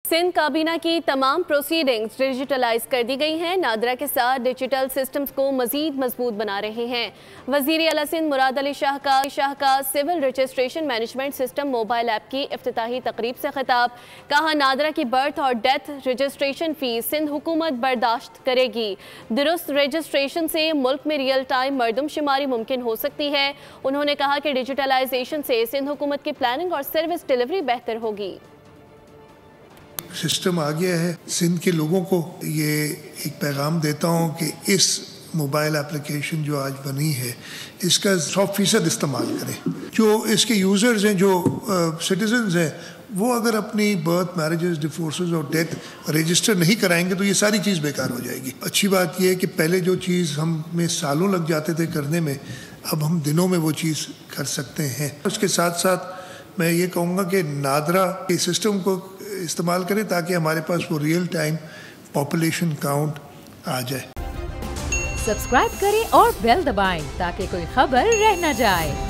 सिंध काबीना की तमाम प्रोसीडिंग्स डिजिटलाइज कर दी गई हैं। नादरा के साथ डिजिटल सिस्टम्स को मजीद मजबूत बना रहे हैं। वजीर आला सिंध मुराद अली शाह का civil registration management system mobile app की इफ्तिताही तकरीब से खिताब। कहा, नादरा की बर्थ और डेथ रजिस्ट्रेशन फीस सिंध हुकूमत बर्दाश्त करेगी। दुरुस्त रजिस्ट्रेशन से मुल्क में रियल टाइम मरदमशुमारी मुमकिन हो सकती है। उन्होंने कहा कि डिजिटलाइजेशन से सिंध हुकूमत की प्लानिंग और सर्विस डिलीवरी बेहतर होगी। सिस्टम आ गया है। सिंध के लोगों को ये एक पैगाम देता हूँ कि इस मोबाइल एप्लीकेशन जो आज बनी है इसका 100% इस्तेमाल करें। जो इसके यूज़र्स हैं, जो सिटीजन्स हैं, वो अगर अपनी बर्थ, मैरिजेस, डिवोर्सेस और डेथ रजिस्टर नहीं कराएंगे तो ये सारी चीज़ बेकार हो जाएगी। अच्छी बात यह है कि पहले जो चीज़ हमें सालों लग जाते थे करने में, अब हम दिनों में वो चीज़ कर सकते हैं। उसके साथ साथ मैं ये कहूँगा कि नादरा के सिस्टम को इस्तेमाल करें ताकि हमारे पास वो रियल टाइम पॉपुलेशन काउंट आ जाए। सब्सक्राइब करें और बेल दबाएं ताकि कोई खबर रह न जाए।